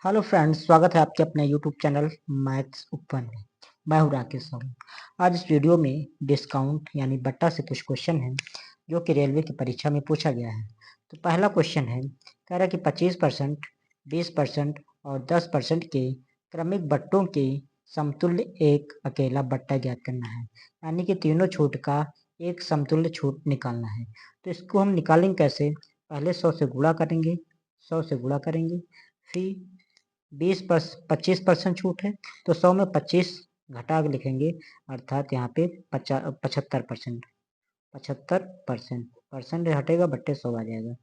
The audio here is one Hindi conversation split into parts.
हेलो फ्रेंड्स, स्वागत है आपके अपने यूट्यूब चैनल मैथ्स ओपन में। मैं हूं राकेश साहू। आज इस वीडियो में डिस्काउंट यानी बट्टा से कुछ क्वेश्चन हैं जो कि रेलवे की परीक्षा में पूछा गया है। तो पहला क्वेश्चन है, कह रहा है कि 25%, 20% और 10% के क्रमिक बट्टों के समतुल्य एक अकेला बट्टा ज्ञात करना है। यानी कि तीनों छूट का एक समतुल्य छूट निकालना है। तो इसको हम निकालेंगे कैसे? पहले 100 से गुणा करेंगे, 100 से गुणा करेंगे, फिर 25% छूट है तो 100 में 25 घटा के लिखेंगे, अर्थात यहाँ पे 75%। 75% परसेंट हटेगा, बट्टे 100 आ जाएगा।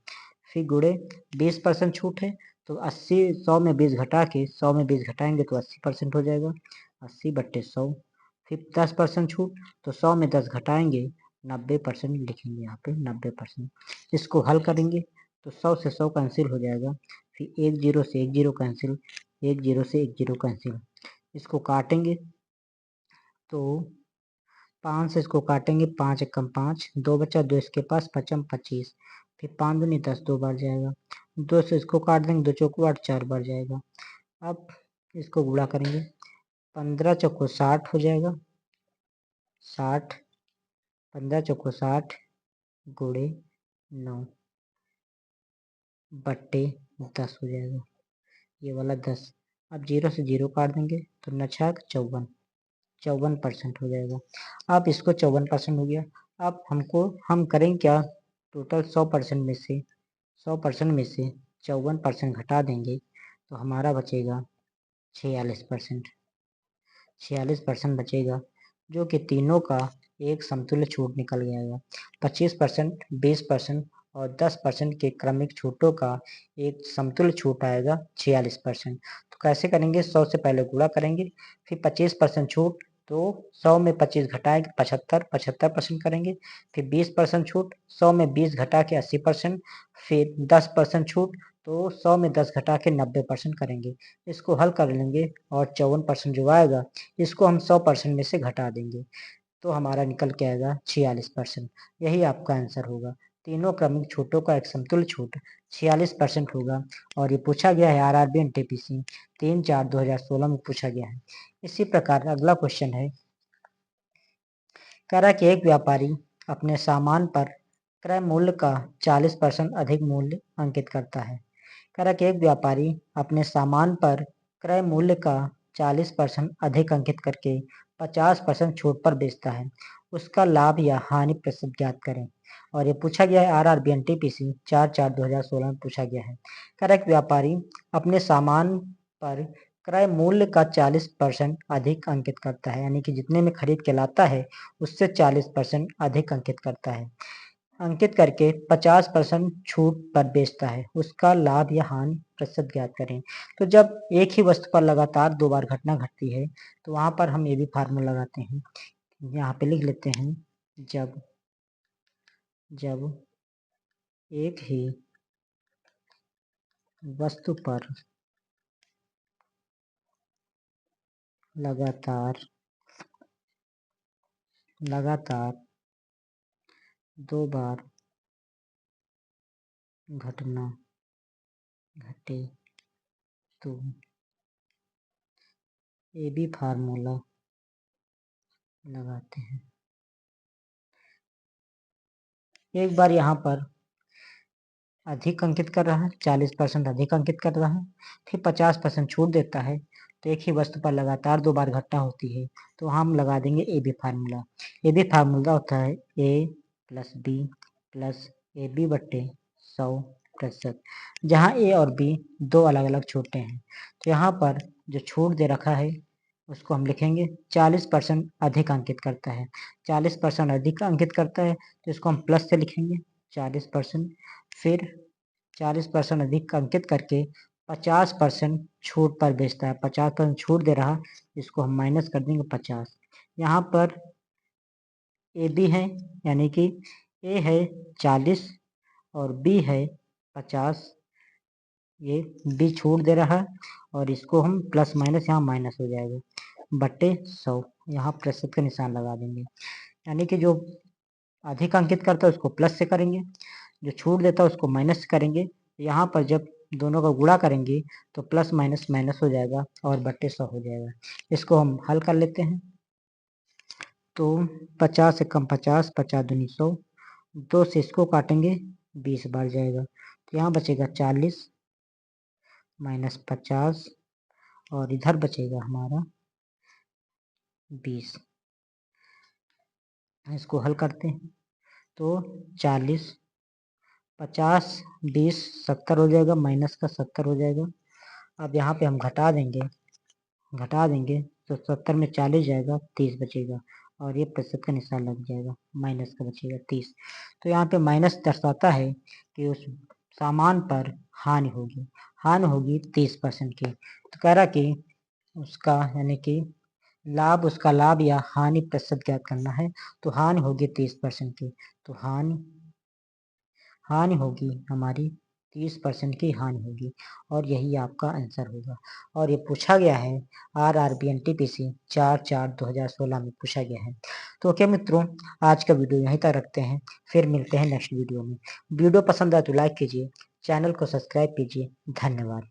फिर गुणे 20% छूट है तो 80, 100 में 20 घटा के 100 में 20 घटाएंगे तो 80% हो जाएगा। 80 बट्टे 100। फिर 10% छूट तो 100 में 10 घटाएंगे, 90% लिखेंगे यहाँ पे 90%। इसको हल करेंगे तो 100 से 100 कैंसिल हो जाएगा। फिर एक जीरो से एक जीरो कैंसिल, एक जीरो से एक जीरो कैंसिल। इसको काटेंगे तो 5 से इसको काटेंगे, 5 एकम 5, 2 बचा, 2 इसके पास, 5 25। फिर 5 दूनी 10, 2 बार जाएगा। 2 से इसको काट देंगे, 2 चौको 8, 4 बार जाएगा। अब इसको गुणा करेंगे, 15 चौको 60 हो जाएगा, 60, 15 चौको 60 गुणे 9 बट्टे 10 हो जाएगा, ये वाला 10। अब 0 से 0 काट देंगे तो 9 छक 54, 54% हो जाएगा। अब इसको 54% हो गया। अब हम करें क्या, टोटल 100% में से 100% में से 54% घटा देंगे तो हमारा बचेगा 46%। 46% बचेगा, जो कि तीनों का एक समतुल्य छूट निकल जाएगा। 25%, 20% और 10% के क्रमिक छूटों का एक समतुल्य छूट आएगा 46%। तो कैसे करेंगे, 100 से पहले गुणा करेंगे, फिर 25% छूट तो 100 में 25 घटाएंगे 75% करेंगे। फिर 20% छूट, 100 में 20 घटा के 80%। फिर 10% छूट तो 100 में 10 घटा के 90% करेंगे। इसको हल कर लेंगे और 54% जो आएगा इसको हम 100% में से घटा देंगे तो हमारा निकल के आएगा 46%। यही आपका आंसर होगा। तीनों क्रमिक छूटों का एक समतुल्य छूट 46% होगा। और ये पूछा गया है आरआरबी एनटीपीसी 3/4/2016 में पूछा गया है। इसी प्रकार अगला क्वेश्चन है, कह रहा कि एक व्यापारी अपने सामान पर क्रय मूल्य का 40% अधिक मूल्य अंकित करता है। कह रहा कि एक व्यापारी अपने सामान पर क्रय मूल्य का 40% अधिक अंकित करके 50% छूट पर बेचता है। उसका लाभ या हानि प्रतिशत ज्ञात करें। और ये पूछा गया है आरआरबी एनटीपीसी 4/4/2016 में पूछा गया है। कह रहा है व्यापारी अपने सामान पर क्रय मूल्य का 40% अधिक अंकित करता है, यानी कि जितने में खरीद के लाता है उससे 40% अधिक अंकित करता है। अंकित करके 50% छूट पर बेचता है। उसका लाभ या हानि प्रतिशत ज्ञात करें। तो जब एक ही वस्तु पर लगातार 2 बार घटना घटती है तो वहां पर हम ये भी फार्मूला लगाते हैं, यहाँ पे लिख लेते हैं, जब एक ही वस्तु पर लगातार 2 बार घटना घटे तो ये भी फार्मूला लगाते हैं। एक बार यहाँ पर अधिक अंकित कर रहा है, 40% अधिक अंकित कर रहा है, फिर 50% छूट देता है, तो एक ही वस्तु पर लगातार 2 बार घटना होती है तो हम लगा देंगे A B formula. A B formula होता है A plus B plus A B बट्टे 100%, जहाँ ए और बी दो अलग अलग छूटें हैं। तो यहाँ पर जो छूट दे रखा है उसको हम लिखेंगे 40% अधिक अंकित करता है। 40% अधिक अंकित करता है तो इसको हम प्लस से लिखेंगे 40%। फिर 40% अधिक अंकित करके 50% छूट पर बेचता है। 50% छूट दे रहा, इसको हम माइनस कर देंगे 50। यहाँ पर ए बी है, यानी कि ए है 40 और बी है 50। ये बी छूट दे रहा है और इसको हम प्लस माइनस यहाँ माइनस हो जाएगा बट्टे 100, यहाँ प्रतिशत का निशान लगा देंगे। यानी कि जो अधिक अंकित करता है उसको प्लस से करेंगे, जो छूट देता है उसको माइनस करेंगे। यहाँ पर जब दोनों का गुणा करेंगे तो प्लस माइनस माइनस हो जाएगा और बट्टे 100 हो जाएगा। इसको हम हल कर लेते हैं। तो 50 से कम 50, 50 दूनी 100, 2 से इसको काटेंगे 20 बार जाएगा, तो यहाँ बचेगा 40 माइनस 50 और इधर बचेगा हमारा 20। इसको हल करते हैं तो 40, 50, 20, 70 हो जाएगा, माइनस का 70 हो जाएगा। अब यहाँ पे हम घटा देंगे तो 70 में 40 जाएगा, 30 बचेगा और ये प्रतिशत का निशान लग जाएगा, माइनस का बचेगा 30। तो यहाँ पे माइनस दर्शाता है कि उस सामान पर हानि होगी 30% की। तो कह रहा कि उसका यानी कि उसका लाभ या हानि प्रतिशत ज्ञात करना है। तो हानि होगी 30% की, तो हानि होगी हमारी 30% की हानि होगी और यही आपका आंसर होगा। और ये पूछा गया है RRB NTPC 4/4/2016 में पूछा गया है। तो ओके मित्रों, आज का वीडियो यहीं तक रखते हैं, फिर मिलते हैं नेक्स्ट वीडियो में। वीडियो पसंद आए तो लाइक कीजिए, चैनल को सब्सक्राइब कीजिए। धन्यवाद।